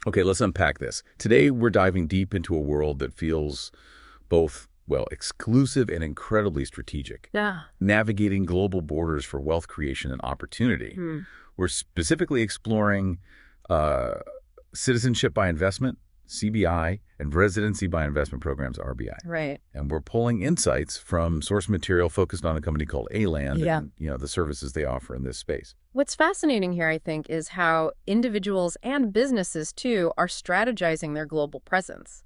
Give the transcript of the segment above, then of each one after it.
Okay, let's unpack this. Today, we're diving deep into a world that feels both, well, exclusive and incredibly strategic. Yeah. Navigating global borders for wealth creation and opportunity. Hmm. We're specifically exploring uh, citizenship by investment, CBI, and residency by investment programs, RBI. Right. And we're pulling insights from source material focused on a company called A-Land Yeah. and, the services they offer in this space. What's fascinating here, I think, is how individuals and businesses, too, are strategizing their global presence.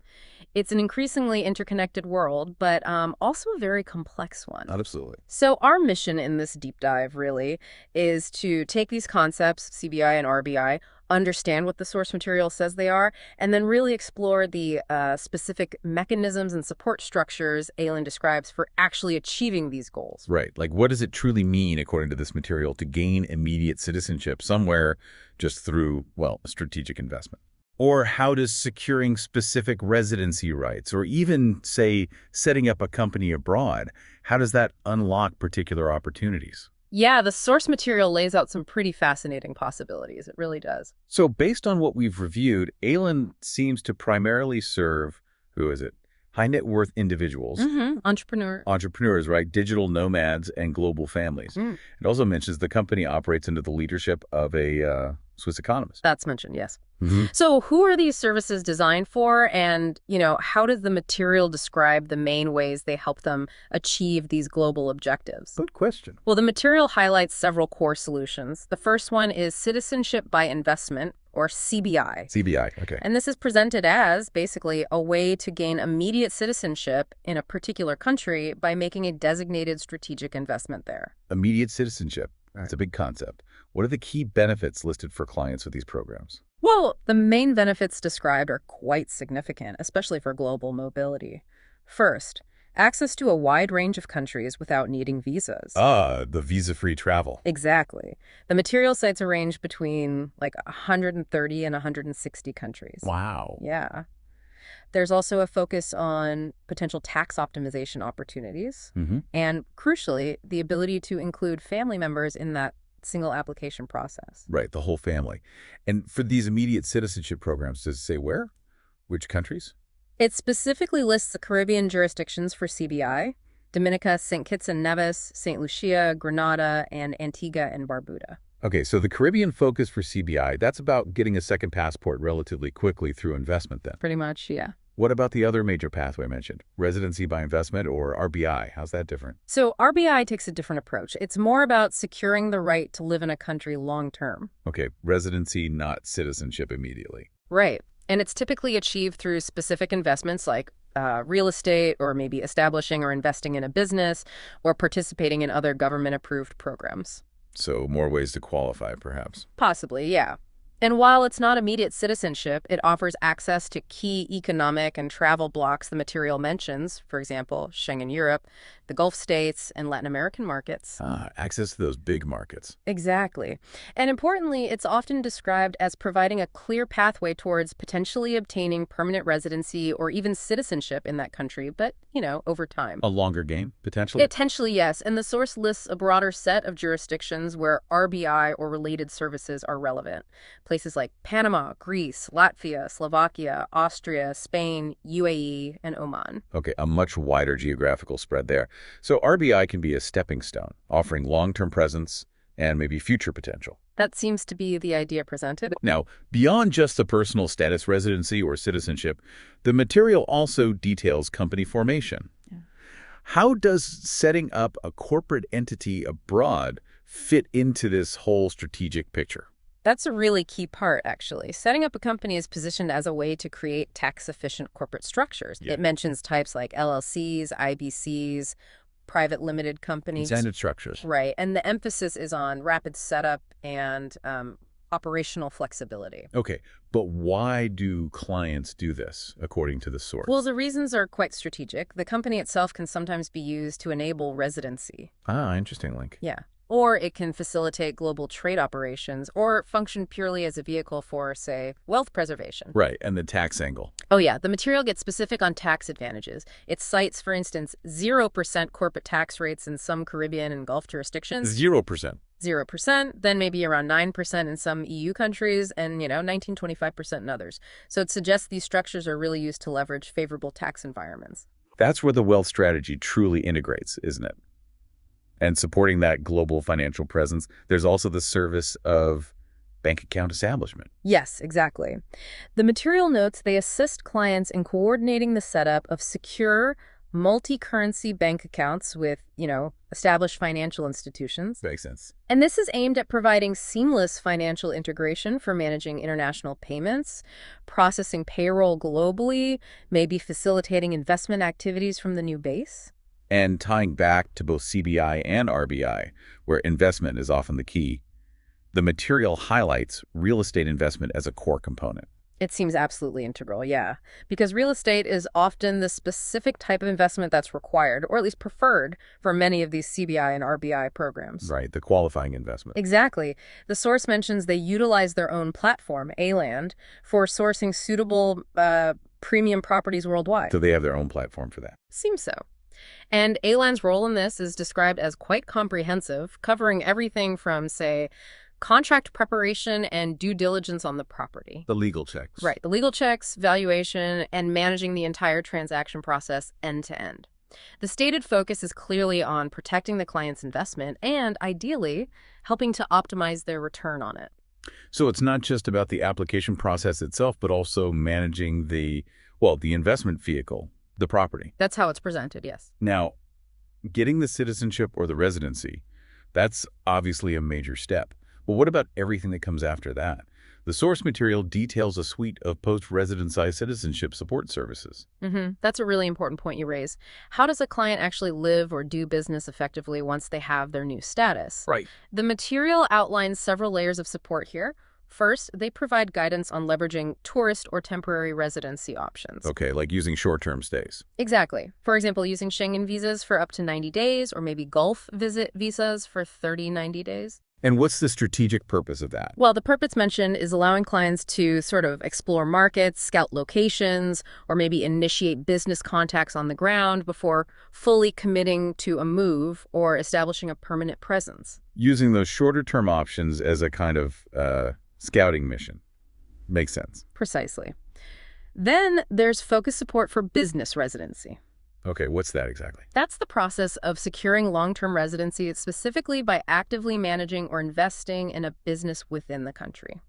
It's an increasingly interconnected world, but also a very complex one. Absolutely. So our mission in this deep dive, really, is to take these concepts, CBI and RBI, understand what the source material says they are, and then really explore the specific mechanisms and support structures Alan describes for actually achieving these goals. Right. Like, what does it truly mean, according to this material, to gain immediate citizenship somewhere just through, well, a strategic investment? Or how does securing specific residency rights, or even, say, setting up a company abroad, how does that unlock particular opportunities? Yeah, the source material lays out some pretty fascinating possibilities. It really does. So based on what we've reviewed, Alan seems to primarily serve, who is it? High net worth individuals, entrepreneurs, right? Digital nomads and global families. It also mentions the company operates under the leadership of a Swiss economist. That's mentioned, yes. So who are these services designed for, and, how does the material describe the main ways they help them achieve these global objectives? Good question. Well, the material highlights several core solutions. The first one is citizenship by investment, or CBI. CBI, okay. And this is presented as basically a way to gain immediate citizenship in a particular country by making a designated strategic investment there. Immediate citizenship. That's a big concept. What are the key benefits listed for clients with these programs? Well, the main benefits described are quite significant, especially for global mobility. First, access to a wide range of countries without needing visas. The visa-free travel. Exactly. The material cites a range between like 130 and 160 countries. Wow. Yeah. There's also a focus on potential tax optimization opportunities. And crucially, the ability to include family members in that single application process. Right, the whole family. And for these immediate citizenship programs, does it say where? Which countries? It specifically lists the Caribbean jurisdictions for CBI: Dominica, St. Kitts and Nevis, St. Lucia, Grenada, and Antigua and Barbuda. Okay, so the Caribbean focus for CBI, that's about getting a second passport relatively quickly through investment then. Pretty much, yeah. What about the other major pathway mentioned? Residency by investment or RBI? How's that different? So RBI takes a different approach. It's more about securing the right to live in a country long term. Okay, residency, not citizenship immediately. Right. And it's typically achieved through specific investments like real estate, or maybe establishing or investing in a business, or participating in other government-approved programs. So more ways to qualify, perhaps. Possibly, yeah. And while it's not immediate citizenship, it offers access to key economic and travel blocks the material mentions, for example, Schengen Europe, the Gulf states, and Latin American markets. Access to those big markets. Exactly. And importantly, it's often described as providing a clear pathway towards potentially obtaining permanent residency or even citizenship in that country, but, over time. A longer game, potentially? Potentially, yes. And the source lists a broader set of jurisdictions where RBI or related services are relevant. Places like Panama, Greece, Latvia, Slovakia, Austria, Spain, UAE, and Oman. Okay, a much wider geographical spread there. So RBI can be a stepping stone, offering long-term presence and maybe future potential. That seems to be the idea presented. Now, beyond just the personal status, residency, or citizenship, the material also details company formation. Yeah. How does setting up a corporate entity abroad fit into this whole strategic picture? That's a really key part, actually. Setting up a company is positioned as a way to create tax-efficient corporate structures. Yeah. It mentions types like LLCs, IBCs, private limited companies. Incentive structures. Right. And the emphasis is on rapid setup and operational flexibility. Okay, but why do clients do this, according to the source? Well, the reasons are quite strategic. The company itself can sometimes be used to enable residency. Interesting link. Yeah. Or it can facilitate global trade operations or function purely as a vehicle for, say, wealth preservation. Right, and the tax angle. Oh yeah, the material gets specific on tax advantages. It cites, for instance, 0% corporate tax rates in some Caribbean and Gulf jurisdictions. 0%. 0%, then maybe around 9% in some EU countries, and, 19-25% in others. So it suggests these structures are really used to leverage favorable tax environments. That's where the wealth strategy truly integrates, isn't it? And supporting that global financial presence, there's also the service of bank account establishment. Yes, exactly. The material notes they assist clients in coordinating the setup of secure, multi-currency bank accounts with, established financial institutions. Makes sense. And this is aimed at providing seamless financial integration for managing international payments, processing payroll globally, maybe facilitating investment activities from the new base. And tying back to both CBI and RBI, where investment is often the key, the material highlights real estate investment as a core component. It seems absolutely integral, yeah. Because real estate is often the specific type of investment that's required, or at least preferred, for many of these CBI and RBI programs. Right, the qualifying investment. Exactly. The source mentions they utilize their own platform, A-Land, for sourcing suitable premium properties worldwide. So they have their own platform for that. Seems so. And A-Land's role in this is described as quite comprehensive, covering everything from, say, contract preparation and due diligence on the property. The legal checks. Right. The legal checks, valuation, and managing the entire transaction process end to end. The stated focus is clearly on protecting the client's investment and, ideally, helping to optimize their return on it. So it's not just about the application process itself, but also managing the investment vehicle, the property. That's how it's presented, yes. Now, getting the citizenship or the residency, that's obviously a major step. But what about everything that comes after that? The source material details a suite of post-residency citizenship support services. That's a really important point you raise. How does a client actually live or do business effectively once they have their new status? Right. The material outlines several layers of support here. First, they provide guidance on leveraging tourist or temporary residency options. Okay, like using short-term stays. Exactly. For example, using Schengen visas for up to 90 days or maybe Gulf visit visas for 90 days. And what's the strategic purpose of that? Well, the purpose mentioned is allowing clients to sort of explore markets, scout locations, or maybe initiate business contacts on the ground before fully committing to a move or establishing a permanent presence. Using those shorter-term options as a kind of scouting mission. Makes sense. Precisely. Then there's focused support for business residency. Okay, what's that exactly? That's the process of securing long-term residency specifically by actively managing or investing in a business within the country.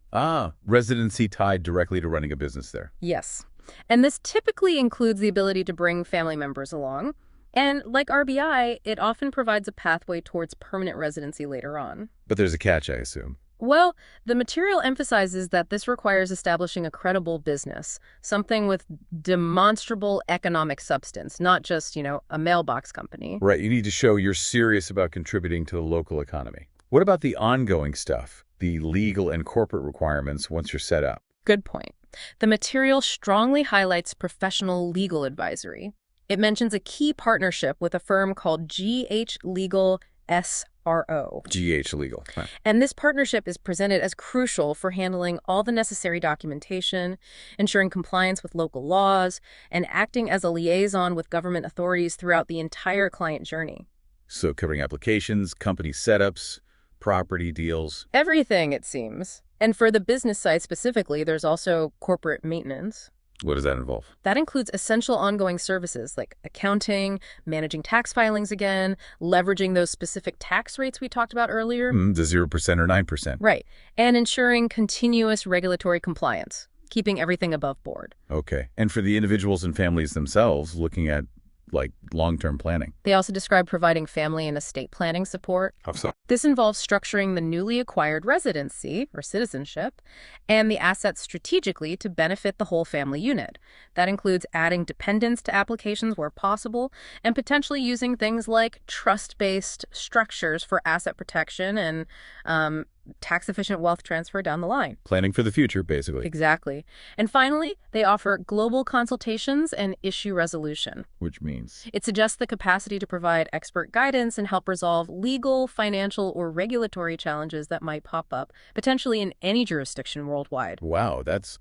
Residency tied directly to running a business there. Yes. And this typically includes the ability to bring family members along. And like RBI, it often provides a pathway towards permanent residency later on. But there's a catch, I assume. Well, the material emphasizes that this requires establishing a credible business, something with demonstrable economic substance, not just, a mailbox company. Right, you need to show you're serious about contributing to the local economy. What about the ongoing stuff, the legal and corporate requirements once you're set up? Good point. The material strongly highlights professional legal advisory. It mentions a key partnership with a firm called GH Legal SRO. GH Legal. Huh. And this partnership is presented as crucial for handling all the necessary documentation, ensuring compliance with local laws, and acting as a liaison with government authorities throughout the entire client journey. So covering applications, company setups, property deals. Everything, it seems. And for the business side specifically, there's also corporate maintenance. What does that involve? That includes essential ongoing services like accounting, managing tax filings again, leveraging those specific tax rates we talked about earlier. The 0% or 9%. Right. And ensuring continuous regulatory compliance, keeping everything above board. Okay. And for the individuals and families themselves, looking at long-term planning. They also describe providing family and estate planning support. How so? This involves structuring the newly acquired residency, or citizenship, and the assets strategically to benefit the whole family unit. That includes adding dependents to applications where possible, and potentially using things like trust-based structures for asset protection and tax-efficient wealth transfer down the line. Planning for the future, basically. Exactly. And finally, they offer global consultations and issue resolution. Which means? It suggests the capacity to provide expert guidance and help resolve legal, financial, or regulatory challenges that might pop up, potentially in any jurisdiction worldwide. Wow, that's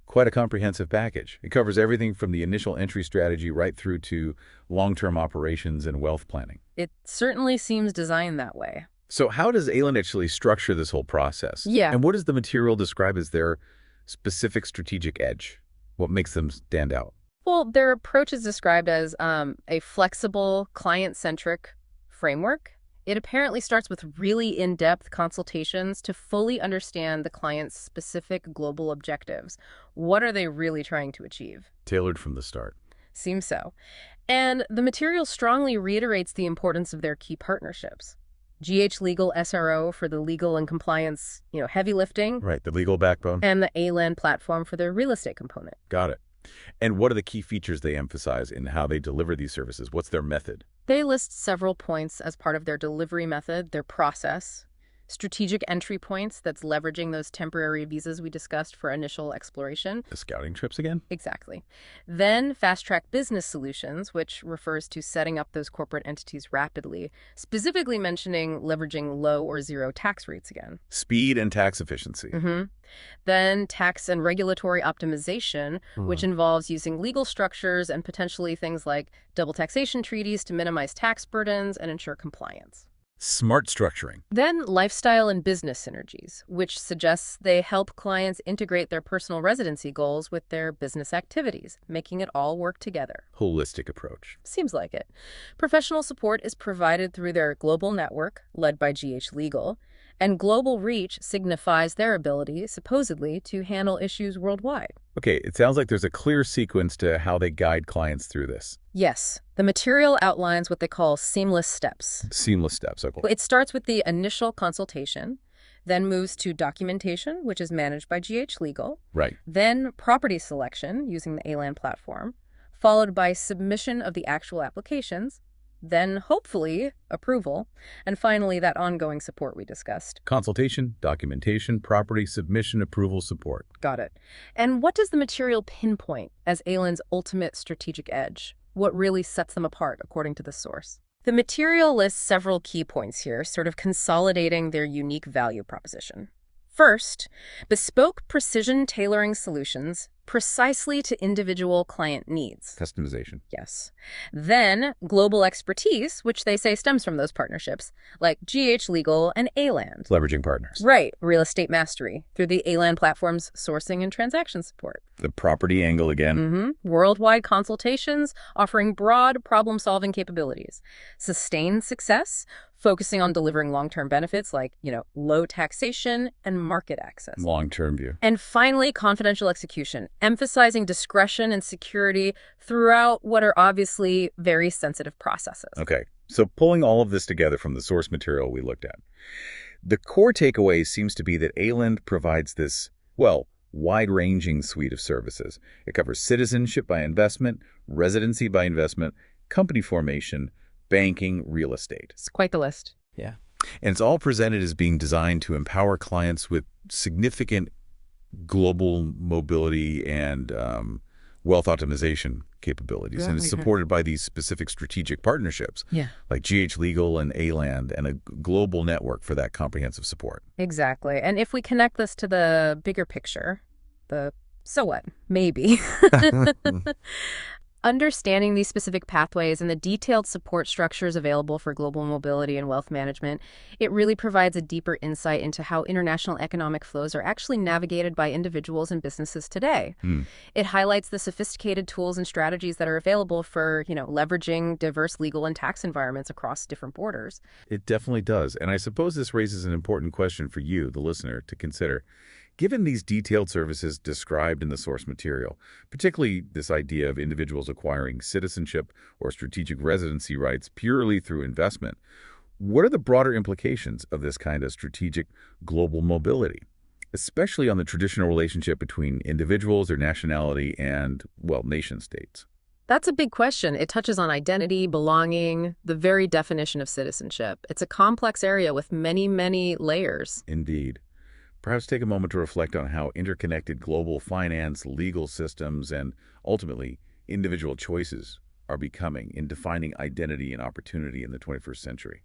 quite a comprehensive package. It covers everything from the initial entry strategy right through to long-term operations and wealth planning. It certainly seems designed that way. So how does Ayland actually structure this whole process? Yeah. And what does the material describe as their specific strategic edge? What makes them stand out? Well, their approach is described as a flexible, client-centric framework. It apparently starts with really in-depth consultations to fully understand the client's specific global objectives. What are they really trying to achieve? Tailored from the start. Seems so. And the material strongly reiterates the importance of their key partnerships. GH Legal SRO for the legal and compliance, heavy lifting. Right, the legal backbone. And the A-Land platform for their real estate component. Got it. And what are the key features they emphasize in how they deliver these services? What's their method? They list several points as part of their delivery method, their process. Strategic entry points, that's leveraging those temporary visas we discussed for initial exploration. The scouting trips again? Exactly. Then fast-track business solutions, which refers to setting up those corporate entities rapidly, specifically mentioning leveraging low or zero tax rates again. Speed and tax efficiency. Then tax and regulatory optimization, which involves using legal structures and potentially things like double taxation treaties to minimize tax burdens and ensure compliance. Smart structuring. Then lifestyle and business synergies, which suggests they help clients integrate their personal residency goals with their business activities, making it all work together. Holistic approach. Seems like it. Professional support is provided through their global network, led by GH Legal, and global reach signifies their ability, supposedly, to handle issues worldwide. Okay, it sounds like there's a clear sequence to how they guide clients through this. Yes, the material outlines what they call seamless steps. Seamless steps, okay. It starts with the initial consultation, then moves to documentation, which is managed by GH Legal. Right. Then property selection using the A-Land platform, followed by submission of the actual applications, then hopefully approval, and finally that ongoing support we discussed. Consultation, documentation, property, submission, approval, support. Got it. And what does the material pinpoint as A-Land's ultimate strategic edge? What really sets them apart, according to the source? The material lists several key points here, sort of consolidating their unique value proposition. First, bespoke precision tailoring solutions precisely to individual client needs. Customization. Yes. Then global expertise, which they say stems from those partnerships, like GH Legal and A-Land. Leveraging partners. Right. Real estate mastery through the A-Land platform's sourcing and transaction support. The property angle again. Worldwide consultations offering broad problem-solving capabilities. Sustained success, focusing on delivering long-term benefits like, low taxation and market access. Long-term view. And finally, confidential execution, emphasizing discretion and security throughout what are obviously very sensitive processes. Okay, so pulling all of this together from the source material we looked at, the core takeaway seems to be that A-Land provides this, wide-ranging suite of services. It covers citizenship by investment, residency by investment, company formation, banking, real estate. It's quite the list. Yeah. And it's all presented as being designed to empower clients with significant global mobility and wealth optimization capabilities. Yeah, and it's supported by these specific strategic partnerships, like GH Legal and A-Land, and a global network for that comprehensive support. Exactly. And if we connect this to the bigger picture, so what? Maybe. Understanding these specific pathways and the detailed support structures available for global mobility and wealth management, it really provides a deeper insight into how international economic flows are actually navigated by individuals and businesses today. It highlights the sophisticated tools and strategies that are available for, leveraging diverse legal and tax environments across different borders. It definitely does. And I suppose this raises an important question for you, the listener, to consider. Given these detailed services described in the source material, particularly this idea of individuals acquiring citizenship or strategic residency rights purely through investment, what are the broader implications of this kind of strategic global mobility, especially on the traditional relationship between individuals, their nationality, and, nation states? That's a big question. It touches on identity, belonging, the very definition of citizenship. It's a complex area with many, many layers. Indeed. Perhaps take a moment to reflect on how interconnected global finance, legal systems, and ultimately individual choices are becoming in defining identity and opportunity in the 21st century.